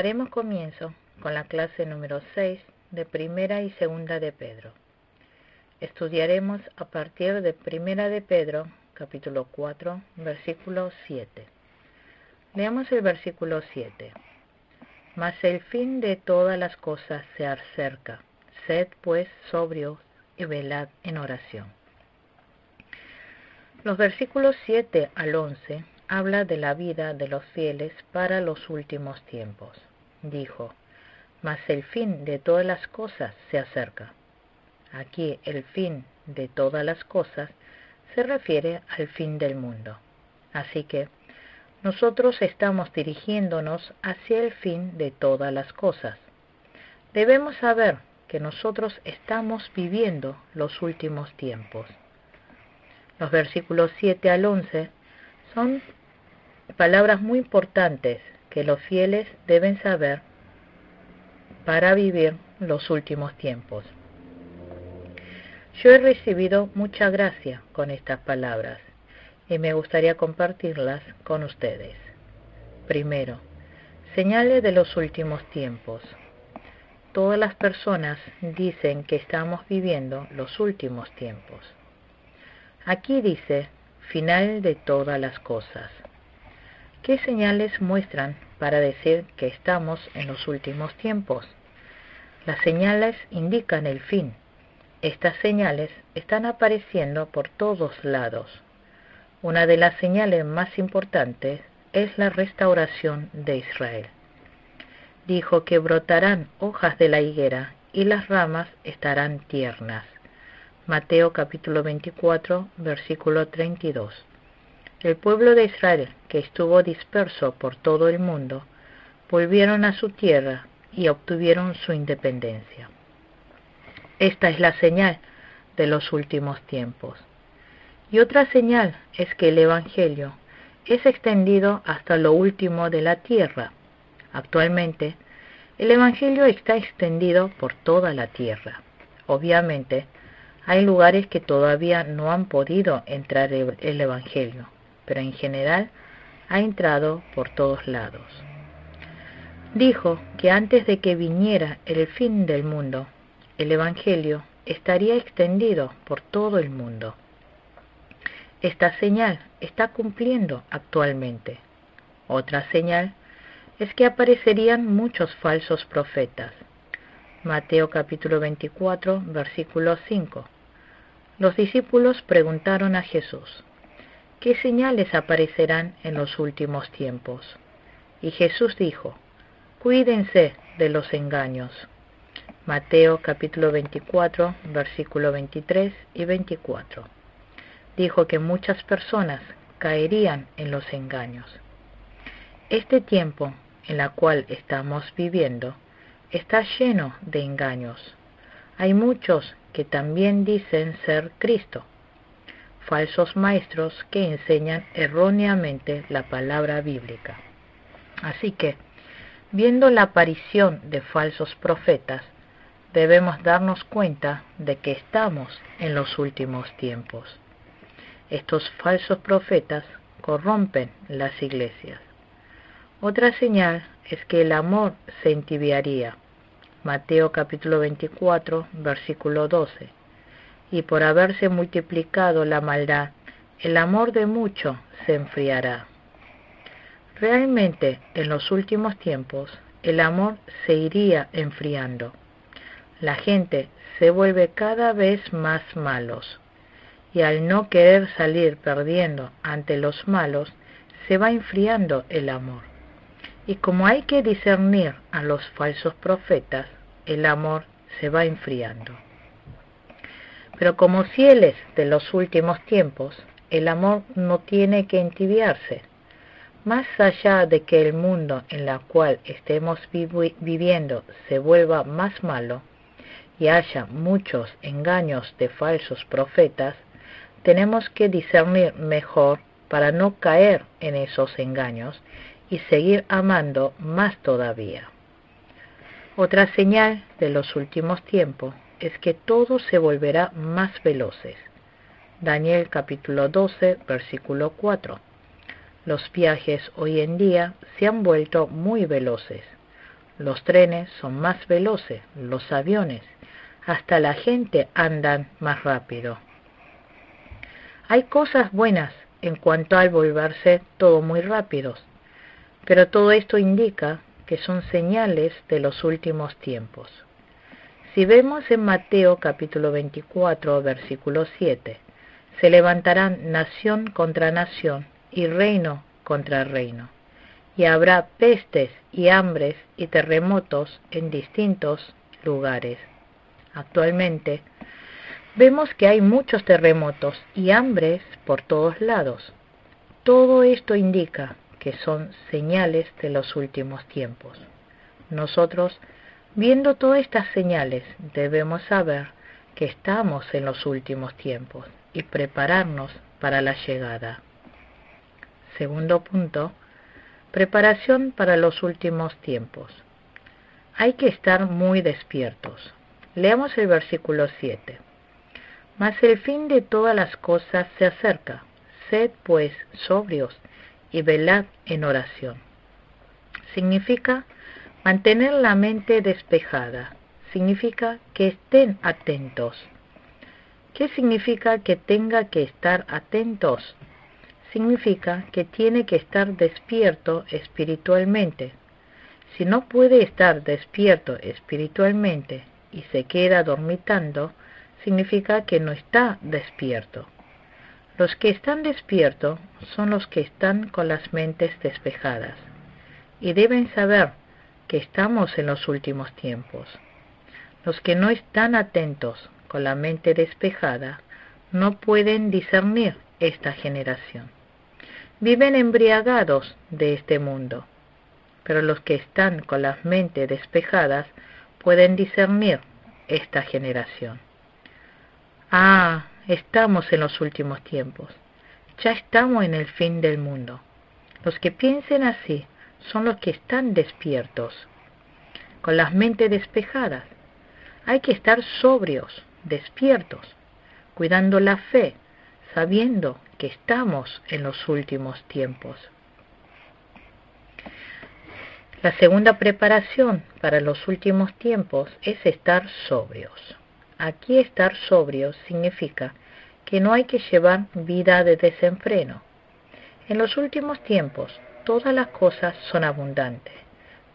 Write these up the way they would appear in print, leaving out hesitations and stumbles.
Daremos comienzo con la clase número 6 de Primera y Segunda de Pedro. Estudiaremos a partir de Primera de Pedro, capítulo 4, versículo 7. Leamos el versículo 7. Mas el fin de todas las cosas se acerca. Sed pues sobrios y velad en oración. Los versículos 7 al 11 habla de la vida de los fieles para los últimos tiempos. Dijo, mas el fin de todas las cosas se acerca. Aquí el fin de todas las cosas se refiere al fin del mundo. Así que nosotros estamos dirigiéndonos hacia el fin de todas las cosas. Debemos saber que nosotros estamos viviendo los últimos tiempos. Los versículos 7 al 11 son palabras muy importantes que los fieles deben saber para vivir los últimos tiempos. Yo he recibido mucha gracia con estas palabras y me gustaría compartirlas con ustedes. Primero, señales de los últimos tiempos. Todas las personas dicen que estamos viviendo los últimos tiempos. Aquí dice, final de todas las cosas. ¿Qué señales muestran para decir que estamos en los últimos tiempos? Las señales indican el fin. Estas señales están apareciendo por todos lados. Una de las señales más importantes es la restauración de Israel. Dijo que brotarán hojas de la higuera y las ramas estarán tiernas. Mateo capítulo 24, versículo 32. El pueblo de Israel, que estuvo disperso por todo el mundo, volvieron a su tierra y obtuvieron su independencia. Esta es la señal de los últimos tiempos. Y otra señal es que el Evangelio es extendido hasta lo último de la tierra. Actualmente, el Evangelio está extendido por toda la tierra. Obviamente, hay lugares que todavía no han podido entrar el Evangelio, pero en general ha entrado por todos lados. Dijo que antes de que viniera el fin del mundo, el Evangelio estaría extendido por todo el mundo. Esta señal está cumpliendo actualmente. Otra señal es que aparecerían muchos falsos profetas. Mateo capítulo 24, versículo 5. Los discípulos preguntaron a Jesús, ¿qué señales aparecerán en los últimos tiempos? Y Jesús dijo, cuídense de los engaños. Mateo capítulo 24, versículo 23 y 24. Dijo que muchas personas caerían en los engaños. Este tiempo en el cual estamos viviendo está lleno de engaños. Hay muchos que también dicen ser Cristo, falsos maestros que enseñan erróneamente la palabra bíblica. Así que, viendo la aparición de falsos profetas, debemos darnos cuenta de que estamos en los últimos tiempos. Estos falsos profetas corrompen las iglesias. Otra señal es que el amor se entibiaría. Mateo capítulo 24, versículo 12. Y por haberse multiplicado la maldad, el amor de muchos se enfriará. Realmente, en los últimos tiempos, el amor se iría enfriando. La gente se vuelve cada vez más malos, y al no querer salir perdiendo ante los malos, se va enfriando el amor. Y como hay que discernir a los falsos profetas, el amor se va enfriando. Pero como fieles de los últimos tiempos, el amor no tiene que entibiarse. Más allá de que el mundo en el cual estemos viviendo se vuelva más malo y haya muchos engaños de falsos profetas, tenemos que discernir mejor para no caer en esos engaños y seguir amando más todavía. Otra señal de los últimos tiempos es que todo se volverá más veloces. Daniel capítulo 12, versículo 4. Los viajes hoy en día se han vuelto muy veloces. los trenes son más veloces, los aviones, hasta la gente andan más rápido. Hay cosas buenas en cuanto al volverse todo muy rápidos, pero todo esto indica que son señales de los últimos tiempos. Si vemos en Mateo capítulo 24, versículo 7, se levantarán nación contra nación y reino contra reino, y habrá pestes y hambres y terremotos en distintos lugares. Actualmente, vemos que hay muchos terremotos y hambres por todos lados. Todo esto indica que son señales de los últimos tiempos. Nosotros, viendo todas estas señales, debemos saber que estamos en los últimos tiempos y prepararnos para la llegada. Segundo punto, preparación para los últimos tiempos. Hay que estar muy despiertos. Leamos el versículo 7. Mas el fin de todas las cosas se acerca. Sed pues sobrios y velad en oración. Significa mantener la mente despejada. Significa que estén atentos. ¿Qué significa que tenga que estar atentos? Significa que tiene que estar despierto espiritualmente. Si no puede estar despierto espiritualmente y se queda dormitando, significa que no está despierto. Los que están despiertos son los que están con las mentes despejadas y deben saber que estamos en los últimos tiempos. Los que no están atentos con la mente despejada no pueden discernir esta generación. Viven embriagados de este mundo, pero los que están con las mentes despejadas pueden discernir esta generación. Estamos en los últimos tiempos. Ya estamos en el fin del mundo. Los que piensen así son los que están despiertos, con las mentes despejadas. Hay que estar sobrios, despiertos, cuidando la fe, sabiendo que estamos en los últimos tiempos. La segunda preparación para los últimos tiempos es estar sobrios. Aquí estar sobrios significa que no hay que llevar vida de desenfreno. En los últimos tiempos, todas las cosas son abundantes.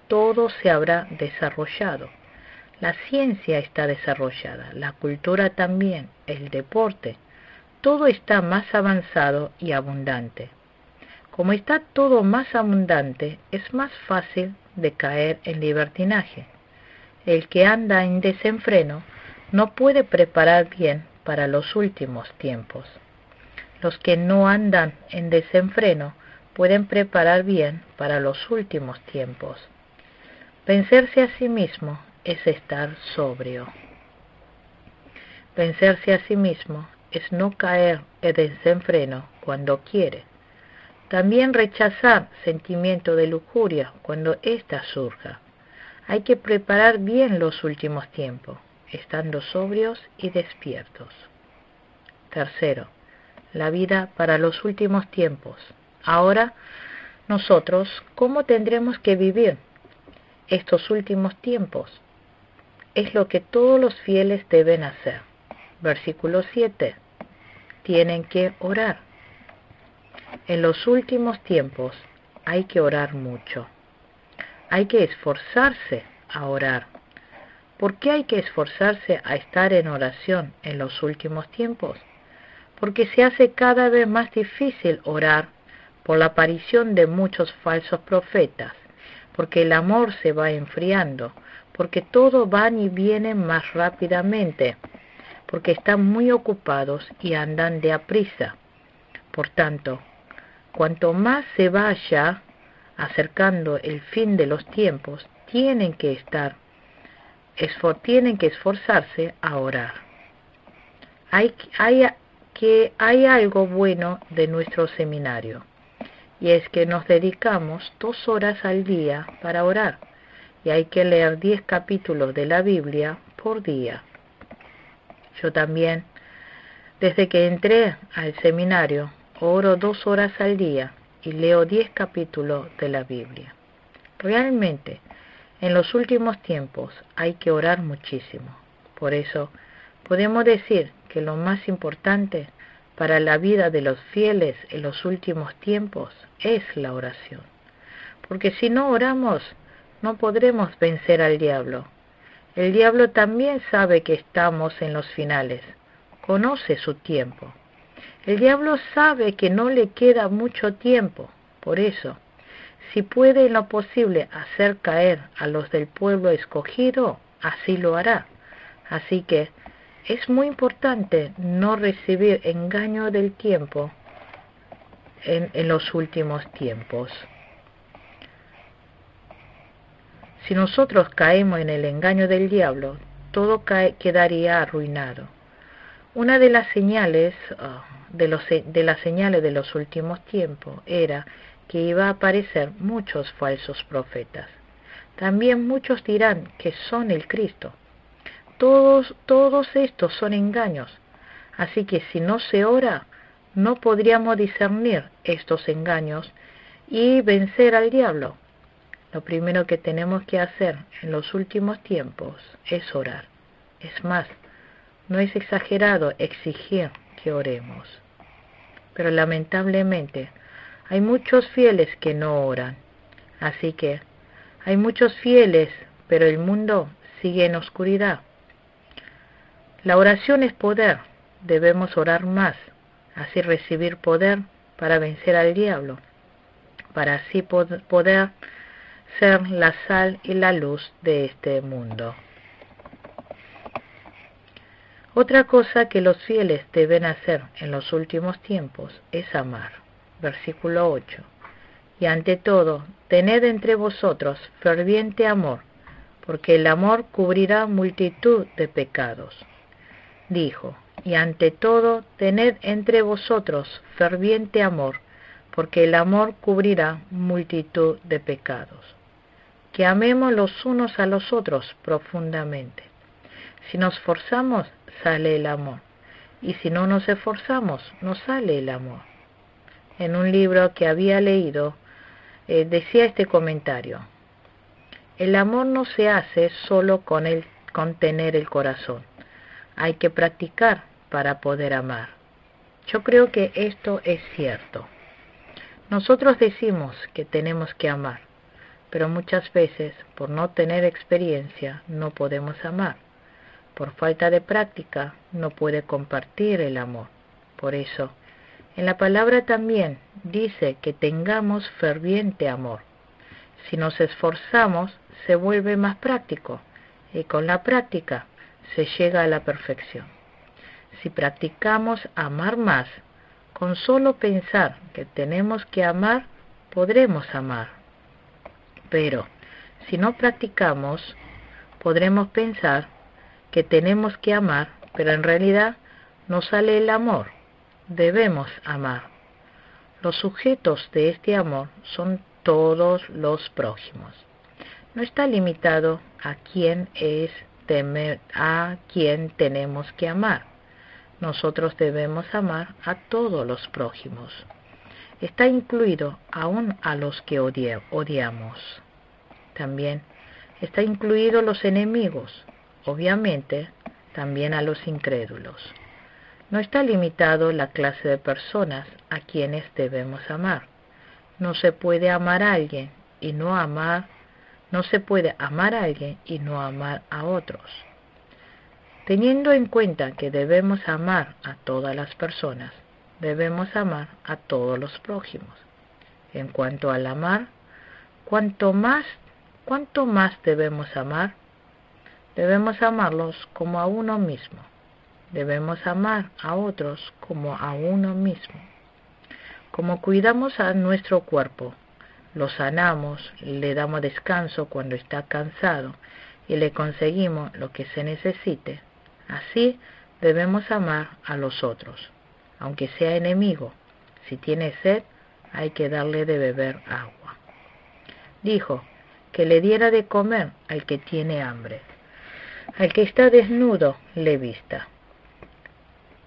Todo se habrá desarrollado. La ciencia está desarrollada, la cultura también, el deporte. Todo está más avanzado y abundante. Como está todo más abundante, es más fácil de caer en libertinaje. El que anda en desenfreno no puede preparar bien para los últimos tiempos. Los que no andan en desenfreno pueden preparar bien para los últimos tiempos. Vencerse a sí mismo es estar sobrio. Vencerse a sí mismo es no caer en desenfreno cuando quiere. También rechazar sentimiento de lujuria cuando ésta surja. Hay que preparar bien los últimos tiempos, estando sobrios y despiertos. Tercero, la vida para los últimos tiempos. Ahora, nosotros, ¿cómo tendremos que vivir estos últimos tiempos? Es lo que todos los fieles deben hacer. Versículo 7. Tienen que orar. En los últimos tiempos hay que orar mucho. Hay que esforzarse a orar. ¿Por qué hay que esforzarse a estar en oración en los últimos tiempos? Porque se hace cada vez más difícil orar por la aparición de muchos falsos profetas, porque el amor se va enfriando, porque todo van y vienen más rápidamente, porque están muy ocupados y andan de aprisa. Por tanto, cuanto más se vaya acercando el fin de los tiempos, tienen que esforzarse a orar. Hay algo bueno de nuestro seminario, y es que nos dedicamos 2 horas al día para orar, y hay que leer 10 capítulos de la Biblia por día. Yo también, desde que entré al seminario, oro 2 horas al día y leo 10 capítulos de la Biblia. Realmente, En los últimos tiempos hay que orar muchísimo. Por eso podemos decir que lo más importante para la vida de los fieles en los últimos tiempos es la oración. Porque si no oramos, no podremos vencer al diablo. El diablo también sabe que estamos en los finales, conoce su tiempo. El diablo sabe que no le queda mucho tiempo, por eso, si puede en lo posible hacer caer a los del pueblo escogido, así lo hará. Así que es muy importante no recibir engaño del tiempo en los últimos tiempos. Si nosotros caemos en el engaño del diablo, todo quedaría arruinado. Una de las señales de las señales de los últimos tiempos era que iba a aparecer muchos falsos profetas. También muchos dirán que son el Cristo. Todos estos son engaños. Así que si no se ora, no podríamos discernir estos engaños y vencer al diablo. Lo primero que tenemos que hacer en los últimos tiempos es orar. Es más, no es exagerado exigir que oremos. Pero lamentablemente hay muchos fieles que no oran. Así que hay muchos fieles, pero el mundo sigue en oscuridad. La oración es poder. Debemos orar más, así recibir poder para vencer al diablo, para así poder ser la sal y la luz de este mundo. Otra cosa que los fieles deben hacer en los últimos tiempos es amar. Versículo 8. Y ante todo, tened entre vosotros ferviente amor, porque el amor cubrirá multitud de pecados. Dijo, y ante todo, tened entre vosotros ferviente amor, porque el amor cubrirá multitud de pecados. Que amemos los unos a los otros profundamente. Si nos forzamos, sale el amor, y si no nos esforzamos, no sale el amor. En un libro que había leído, decía este comentario: el amor no se hace solo con tener el corazón, hay que practicar para poder amar. Yo creo que esto es cierto. Nosotros decimos que tenemos que amar, pero muchas veces, por no tener experiencia, no podemos amar. Por falta de práctica, no puede compartir el amor. Por eso, en la palabra también dice que tengamos ferviente amor. Si nos esforzamos, se vuelve más práctico, y con la práctica se llega a la perfección. Si practicamos amar más, con solo pensar que tenemos que amar, podremos amar. Pero, si no practicamos, podremos pensar que tenemos que amar, pero en realidad no sale el amor. Debemos amar. Los sujetos de este amor son todos los prójimos. No está limitado a quién tenemos que amar. Nosotros debemos amar a todos los prójimos. Está incluido aún a los que odiamos. También está incluido los enemigos, obviamente también a los incrédulos. No está limitado la clase de personas a quienes debemos amar. No se puede amar a alguien y no amar a otros. Teniendo en cuenta que debemos amar a todas las personas, debemos amar a todos los prójimos. En cuanto al amar, ¿cuánto más debemos amar? Debemos amarlos como a uno mismo. Debemos amar a otros como a uno mismo. Como cuidamos a nuestro cuerpo, lo sanamos, le damos descanso cuando está cansado y le conseguimos lo que se necesite, así debemos amar a los otros, aunque sea enemigo. Si tiene sed, hay que darle de beber agua. Dijo que le diera de comer al que tiene hambre. Al que está desnudo, le vista.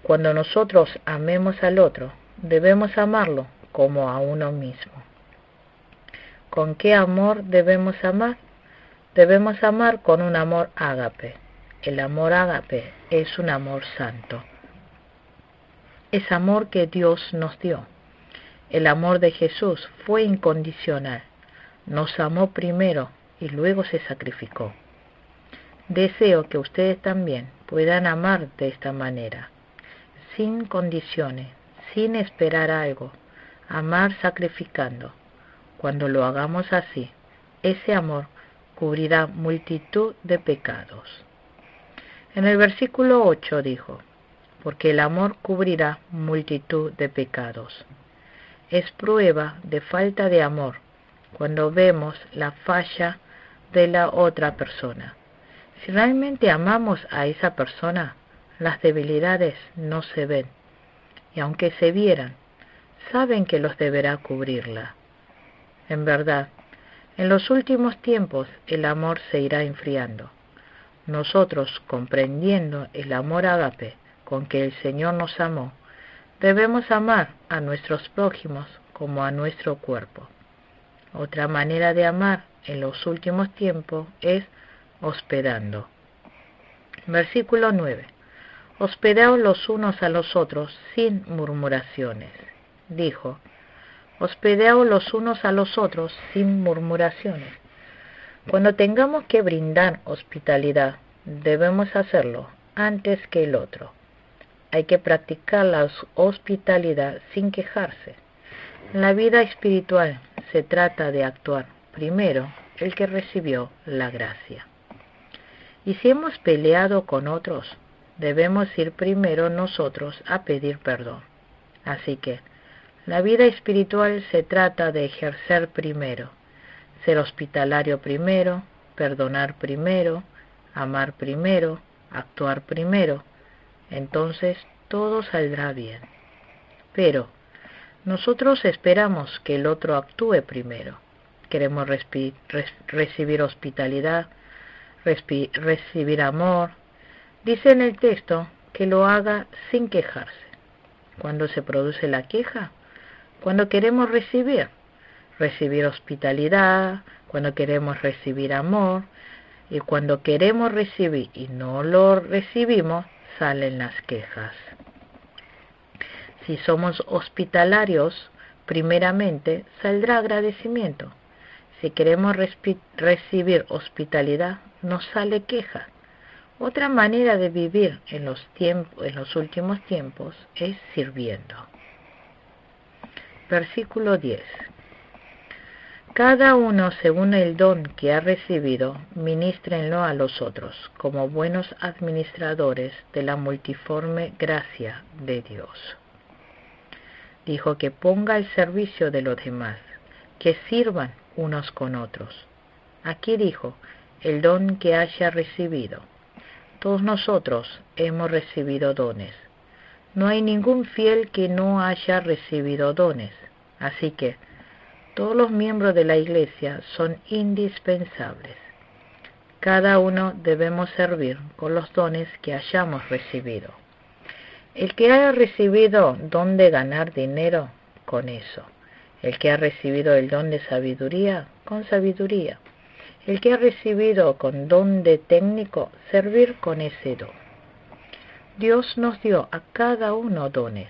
Cuando nosotros amemos al otro, debemos amarlo como a uno mismo. ¿Con qué amor debemos amar? debemos amar con un amor ágape. El amor ágape es un amor santo. Es amor que Dios nos dio. El amor de Jesús fue incondicional. Nos amó primero y luego se sacrificó. Deseo que ustedes también puedan amar de esta manera, sin condiciones, sin esperar algo, amar sacrificando. Cuando lo hagamos así, ese amor cubrirá multitud de pecados. En el versículo 8 dijo, porque el amor cubrirá multitud de pecados. Es prueba de falta de amor cuando vemos la falla de la otra persona. Si realmente amamos a esa persona, las debilidades no se ven, y aunque se vieran, saben que los deberá cubrirla. En verdad, en los últimos tiempos el amor se irá enfriando. Nosotros, comprendiendo el amor ágape con que el Señor nos amó, debemos amar a nuestros prójimos como a nuestro cuerpo. Otra manera de amar en los últimos tiempos es hospedando. Versículo 9. Hospedaos los unos a los otros sin murmuraciones. Dijo, hospedaos los unos a los otros sin murmuraciones. Cuando tengamos que brindar hospitalidad, debemos hacerlo antes que el otro. Hay que practicar la hospitalidad sin quejarse. En la vida espiritual se trata de actuar primero el que recibió la gracia. Y si hemos peleado con otros, debemos ir primero nosotros a pedir perdón. Así que la vida espiritual se trata de ejercer primero, ser hospitalario primero, perdonar primero, amar primero, actuar primero. Entonces todo saldrá bien. Pero nosotros esperamos que el otro actúe primero. Queremos recibir hospitalidad, recibir amor. Dice en el texto que lo haga sin quejarse. ¿Cuándo se produce la queja? Cuando queremos recibir hospitalidad, cuando queremos recibir amor, y cuando queremos recibir y no lo recibimos, salen las quejas. Si somos hospitalarios, primeramente saldrá agradecimiento. Si queremos recibir hospitalidad, nos sale queja. Otra manera de vivir en los últimos tiempos es sirviendo. Versículo 10. Cada uno según el don que ha recibido, ministrenlo a los otros, como buenos administradores de la multiforme gracia de Dios. Dijo que ponga al servicio de los demás, que sirvan unos con otros. Aquí dijo, el don que haya recibido. Todos nosotros hemos recibido dones. No hay ningún fiel que no haya recibido dones. Así que todos los miembros de la Iglesia son indispensables. Cada uno debemos servir con los dones que hayamos recibido. El que haya recibido don de ganar dinero, con eso. El que ha recibido el don de sabiduría, con sabiduría. El que ha recibido con don de técnico, servir con ese don. Dios nos dio a cada uno dones,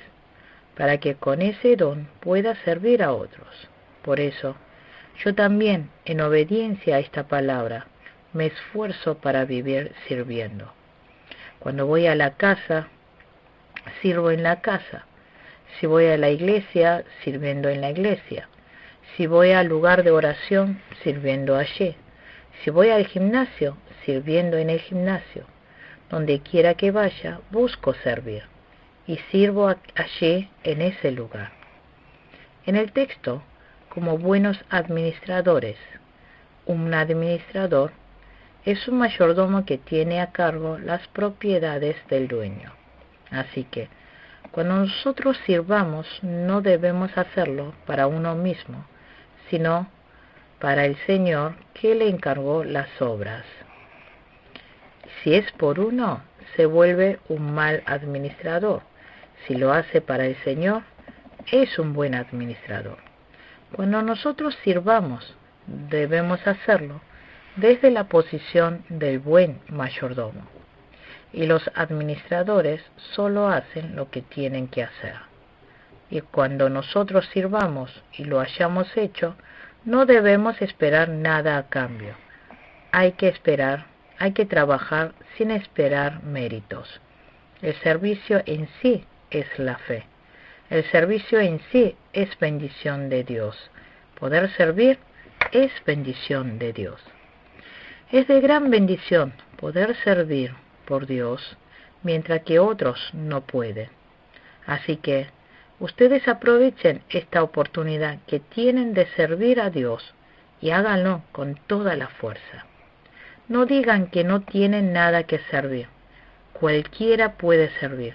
para que con ese don pueda servir a otros. Por eso, yo también, en obediencia a esta palabra, me esfuerzo para vivir sirviendo. Cuando voy a la casa, sirvo en la casa. Si voy a la iglesia, sirviendo en la iglesia. Si voy al lugar de oración, sirviendo allí. Si voy al gimnasio, sirviendo en el gimnasio. Donde quiera que vaya, busco servir. Y sirvo allí en ese lugar. En el texto, como buenos administradores, un administrador es un mayordomo que tiene a cargo las propiedades del dueño. Así que, cuando nosotros sirvamos, no debemos hacerlo para uno mismo, sino para el Señor que le encargó las obras. Si es por uno, se vuelve un mal administrador. Si lo hace para el Señor, es un buen administrador. Cuando nosotros sirvamos, debemos hacerlo desde la posición del buen mayordomo, y los administradores solo hacen lo que tienen que hacer. Y cuando nosotros sirvamos y lo hayamos hecho, no debemos esperar nada a cambio. Hay que trabajar sin esperar méritos. El servicio en sí es la fe. El servicio en sí es bendición de Dios. Poder servir es bendición de Dios. Es de gran bendición poder servir por Dios, mientras que otros no pueden. Así que ustedes aprovechen esta oportunidad que tienen de servir a Dios y háganlo con toda la fuerza. No digan que no tienen nada que servir. Cualquiera puede servir.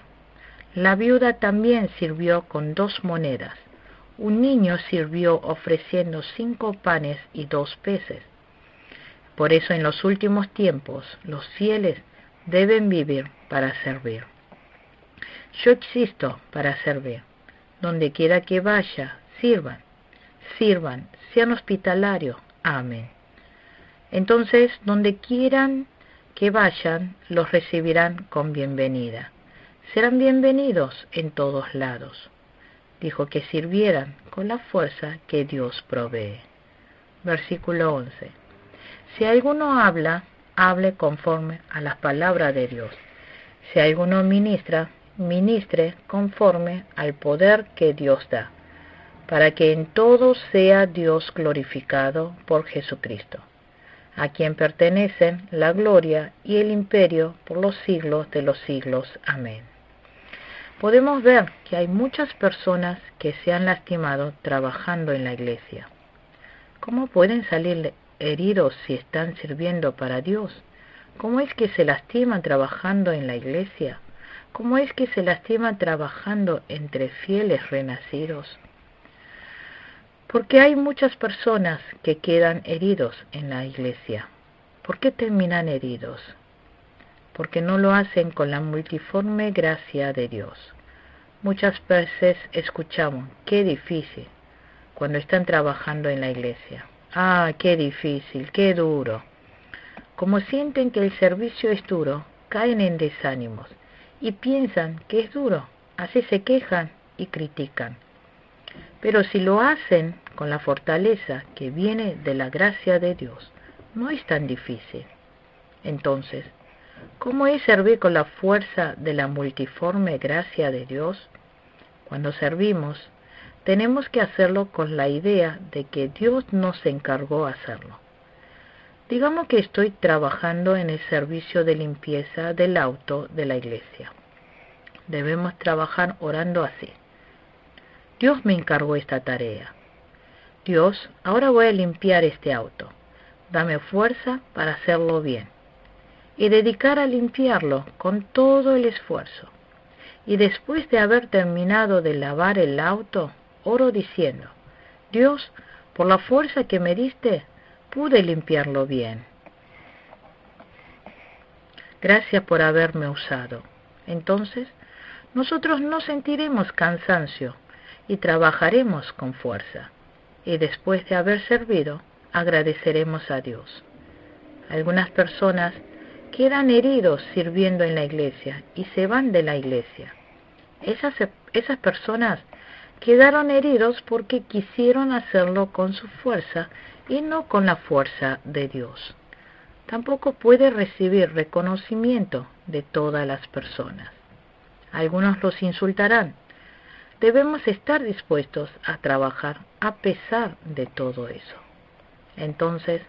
La viuda también sirvió con 2 monedas. Un niño sirvió ofreciendo 5 panes y 2 peces. Por eso en los últimos tiempos los fieles deben vivir para servir. Yo existo para servir. Donde quiera que vaya, sirvan, sean hospitalarios. Amén. Entonces, donde quieran que vayan, los recibirán con bienvenida. Serán bienvenidos en todos lados. Dijo que sirvieran con la fuerza que Dios provee. Versículo 11. Si alguno habla, hable conforme a las palabras de Dios. Si alguno ministra, ministre conforme al poder que Dios da, para que en todo sea Dios glorificado por Jesucristo, a quien pertenecen la gloria y el imperio por los siglos de los siglos. Amén. Podemos ver que hay muchas personas que se han lastimado trabajando en la iglesia. ¿Cómo pueden salir heridos si están sirviendo para Dios? ¿Cómo es que se lastiman trabajando en la iglesia? ¿Cómo es que se lastiman trabajando entre fieles renacidos? Porque hay muchas personas que quedan heridos en la iglesia. ¿Por qué terminan heridos? Porque no lo hacen con la multiforme gracia de Dios. Muchas veces escuchamos, qué difícil, cuando están trabajando en la iglesia. Ah, qué difícil, qué duro. Como sienten que el servicio es duro, caen en desánimos y piensan que es duro, así se quejan y critican. Pero si lo hacen con la fortaleza que viene de la gracia de Dios, no es tan difícil. Entonces, ¿cómo es servir con la fuerza de la multiforme gracia de Dios? Cuando servimos, tenemos que hacerlo con la idea de que Dios nos encargó hacerlo. Digamos que estoy trabajando en el servicio de limpieza del auto de la iglesia. Debemos trabajar orando así. Dios me encargó esta tarea. Dios, ahora voy a limpiar este auto. Dame fuerza para hacerlo bien. Y dedicar a limpiarlo con todo el esfuerzo. Y después de haber terminado de lavar el auto, oro diciendo, Dios, por la fuerza que me diste, pude limpiarlo bien. Gracias por haberme usado. Entonces, nosotros no sentiremos cansancio y trabajaremos con fuerza. Y después de haber servido, agradeceremos a Dios. Algunas personas quedan heridos sirviendo en la iglesia y se van de la iglesia. Esas personas quedaron heridos porque quisieron hacerlo con su fuerza y no con la fuerza de Dios. Tampoco puede recibir reconocimiento de todas las personas. Algunos los insultarán. Debemos estar dispuestos a trabajar a pesar de todo eso. Entonces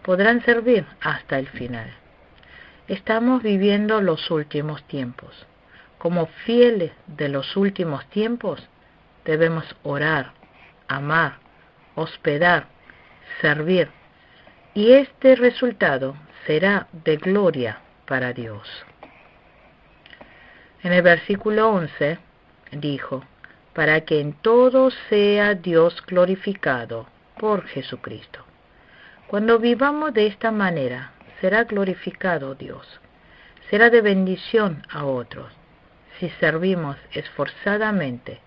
podrán servir hasta el final. Estamos viviendo los últimos tiempos. Como fieles de los últimos tiempos, debemos orar, amar, hospedar, servir, y este resultado será de gloria para Dios. En el versículo 11 dijo, para que en todo sea Dios glorificado por Jesucristo. Cuando vivamos de esta manera, será glorificado Dios. Será de bendición a otros. Si servimos esforzadamente,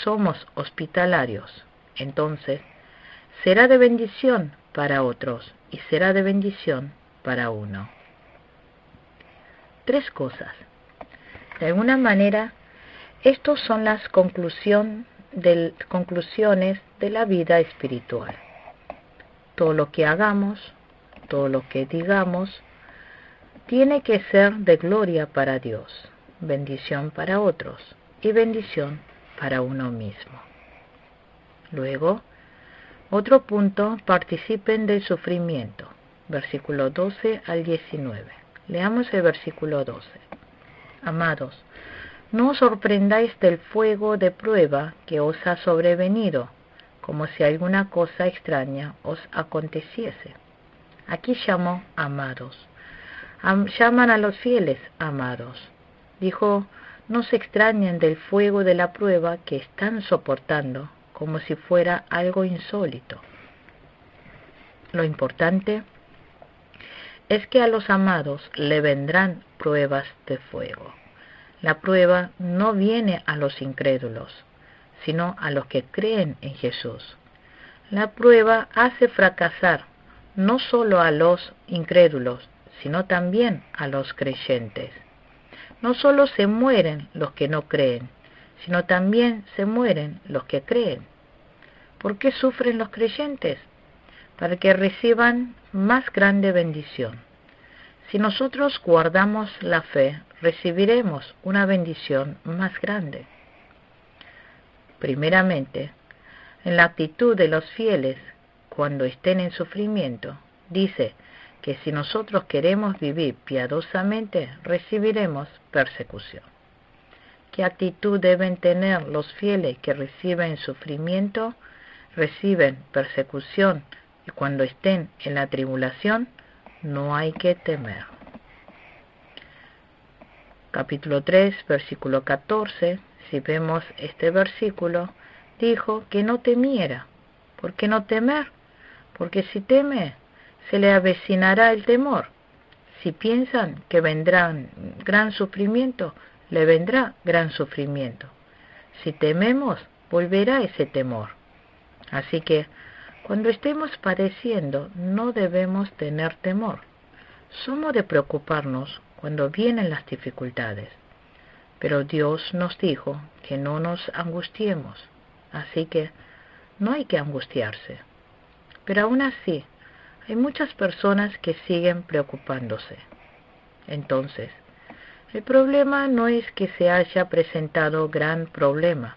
somos hospitalarios, entonces será de bendición para otros y será de bendición para uno. 3 cosas. De alguna manera, estas son las conclusiones de la vida espiritual. Todo lo que hagamos, todo lo que digamos, tiene que ser de gloria para Dios, bendición para otros y bendición para uno mismo. Luego, otro punto, participen del sufrimiento, versículo 12 al 19. Leamos el versículo 12. Amados, no os sorprendáis del fuego de prueba que os ha sobrevenido, como si alguna cosa extraña os aconteciese. Aquí llamó amados. Llaman a los fieles amados. Dijo, no se extrañen del fuego de la prueba que están soportando, como si fuera algo insólito. Lo importante es que a los amados le vendrán pruebas de fuego. La prueba no viene a los incrédulos, sino a los que creen en Jesús. La prueba hace fracasar no solo a los incrédulos, sino también a los creyentes. No solo se mueren los que no creen, sino también se mueren los que creen. ¿Por qué sufren los creyentes? Para que reciban más grande bendición. Si nosotros guardamos la fe, recibiremos una bendición más grande. Primeramente, en la actitud de los fieles, cuando estén en sufrimiento, dice que si nosotros queremos vivir piadosamente, recibiremos persecución. ¿Qué actitud deben tener los fieles que reciben sufrimiento, reciben persecución, y cuando estén en la tribulación? No hay que temer. Capítulo 3, versículo 14, si vemos este versículo, dijo que no temiera. ¿Por qué no temer? Porque si teme, se le avecinará el temor. Si piensan que vendrán gran sufrimiento, le vendrá gran sufrimiento. Si tememos, volverá ese temor. Así que, cuando estemos padeciendo, no debemos tener temor. Somos de preocuparnos cuando vienen las dificultades. Pero Dios nos dijo que no nos angustiemos. Así que, no hay que angustiarse. Pero aún así, hay muchas personas que siguen preocupándose. Entonces, el problema no es que se haya presentado gran problema,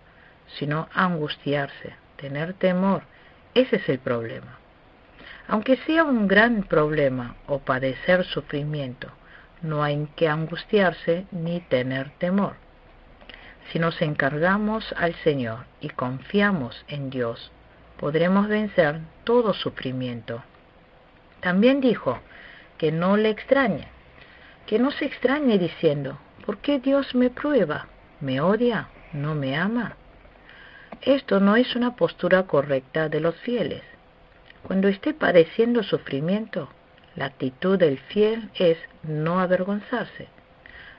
sino angustiarse, tener temor. Ese es el problema. Aunque sea un gran problema o padecer sufrimiento, no hay que angustiarse ni tener temor. Si nos encargamos al Señor y confiamos en Dios, podremos vencer todo sufrimiento. También dijo que no le extrañe, que no se extrañe diciendo, ¿por qué Dios me prueba? ¿Me odia? ¿No me ama? Esto no es una postura correcta de los fieles. Cuando esté padeciendo sufrimiento, la actitud del fiel es no avergonzarse.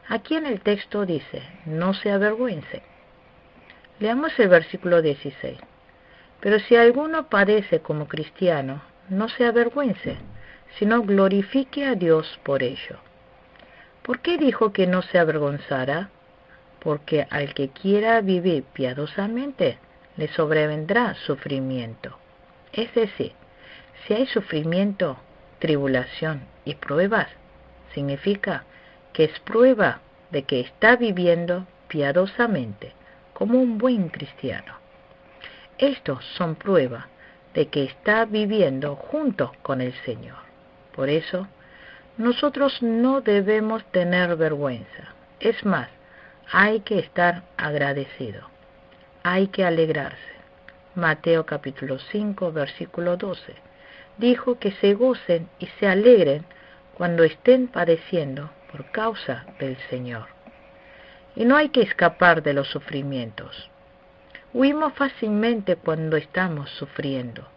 Aquí en el texto dice, no se avergüence. Leamos el versículo 16. Pero si alguno padece como cristiano, no se avergüence, sino glorifique a Dios por ello. ¿Por qué dijo que no se avergonzara? Porque al que quiera vivir piadosamente, le sobrevendrá sufrimiento. Es decir, si hay sufrimiento, tribulación y pruebas, significa que es prueba de que está viviendo piadosamente como un buen cristiano. Estos son pruebas de que está viviendo junto con el Señor. Por eso, nosotros no debemos tener vergüenza. Es más, hay que estar agradecido. Hay que alegrarse. Mateo capítulo 5, versículo 12. Dijo que se gocen y se alegren cuando estén padeciendo por causa del Señor. Y no hay que escapar de los sufrimientos. Huimos fácilmente cuando estamos sufriendo.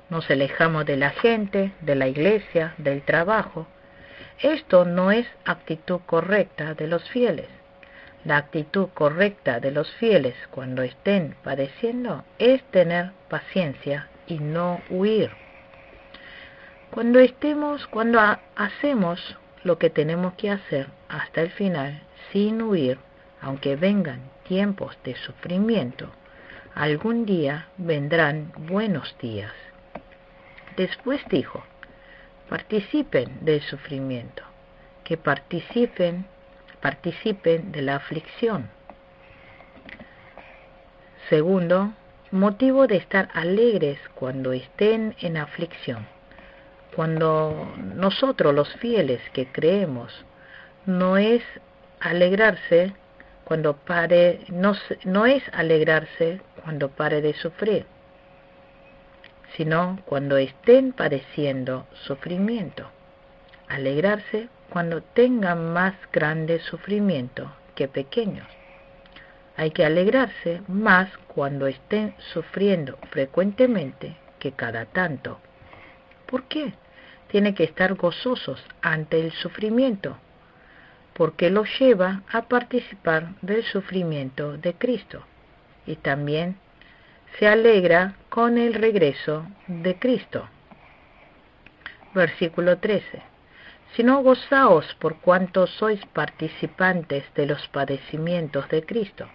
Nos alejamos de la gente, de la iglesia, del trabajo. Esto no es actitud correcta de los fieles. La actitud correcta de los fieles cuando estén padeciendo es tener paciencia y no huir. Cuando hacemos lo que tenemos que hacer hasta el final, sin huir, aunque vengan tiempos de sufrimiento, algún día vendrán buenos días. Después dijo, participen del sufrimiento, que participen de la aflicción. Segundo, motivo de estar alegres cuando estén en aflicción. Cuando nosotros los fieles que creemos, no es alegrarse cuando pare de sufrir, sino cuando estén padeciendo sufrimiento. Alegrarse cuando tengan más grande sufrimiento que pequeños. Hay que alegrarse más cuando estén sufriendo frecuentemente que cada tanto. ¿Por qué? Tiene que estar gozosos ante el sufrimiento, porque los lleva a participar del sufrimiento de Cristo. Y también se alegra con el regreso de Cristo. Versículo 13. Sino gozaos por cuanto sois participantes de los padecimientos de Cristo,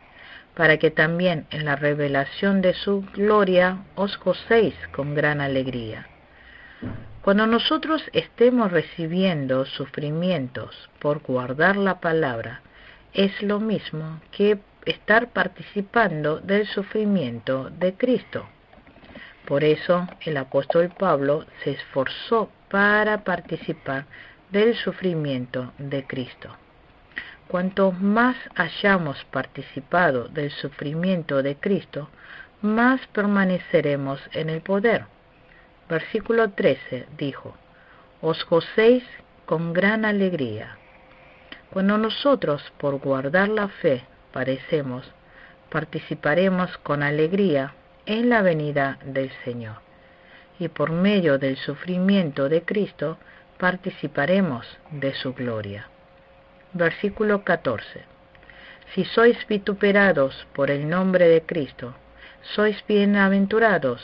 para que también en la revelación de su gloria os gocéis con gran alegría. Cuando nosotros estemos recibiendo sufrimientos por guardar la palabra, es lo mismo que estar participando del sufrimiento de Cristo. Por eso el apóstol Pablo se esforzó para participar del sufrimiento de Cristo. Cuanto más hayamos participado del sufrimiento de Cristo, más permaneceremos en el poder. Versículo 13 dijo, os gocéis con gran alegría. Cuando nosotros, por guardar la fe, padecemos, participaremos con alegría en la venida del Señor. Y por medio del sufrimiento de Cristo, participaremos de su gloria. Versículo 14. Si sois vituperados por el nombre de Cristo, sois bienaventurados,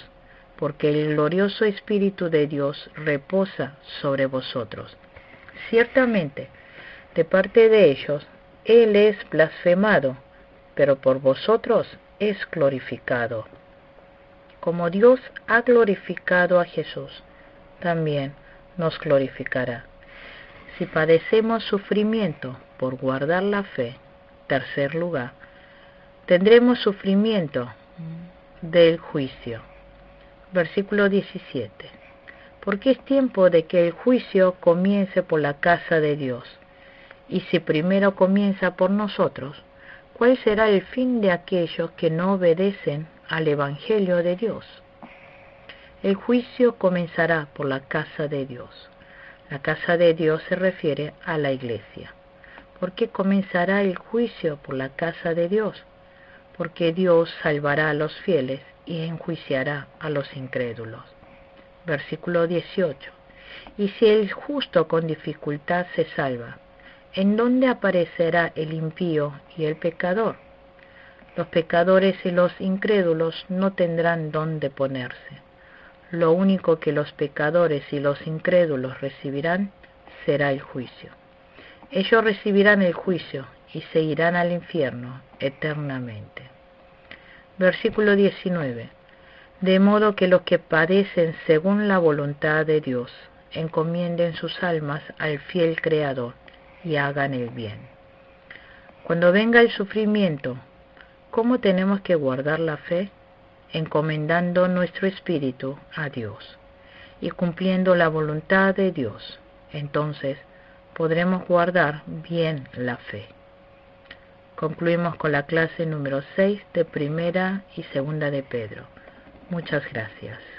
porque el glorioso Espíritu de Dios reposa sobre vosotros. Ciertamente, de parte de ellos, Él es blasfemado, pero por vosotros es glorificado. Como Dios ha glorificado a Jesús, también nos glorificará. Si padecemos sufrimiento por guardar la fe, tercer lugar, tendremos sufrimiento del juicio. Versículo 17. Porque es tiempo de que el juicio comience por la casa de Dios. Y si primero comienza por nosotros, ¿cuál será el fin de aquellos que no obedecen al Evangelio de Dios? El juicio comenzará por la casa de Dios. La casa de Dios se refiere a la iglesia. ¿Por qué comenzará el juicio por la casa de Dios? Porque Dios salvará a los fieles y enjuiciará a los incrédulos. Versículo 18. Y si el justo con dificultad se salva, ¿en dónde aparecerá el impío y el pecador? Los pecadores y los incrédulos no tendrán dónde ponerse. Lo único que los pecadores y los incrédulos recibirán será el juicio. Ellos recibirán el juicio y se irán al infierno eternamente. Versículo 19. De modo que los que padecen según la voluntad de Dios encomienden sus almas al fiel Creador y hagan el bien. Cuando venga el sufrimiento, ¿cómo tenemos que guardar la fe? Encomendando nuestro espíritu a Dios y cumpliendo la voluntad de Dios. Entonces podremos guardar bien la fe. Concluimos con la clase número 6 de Primera y Segunda de Pedro. Muchas gracias.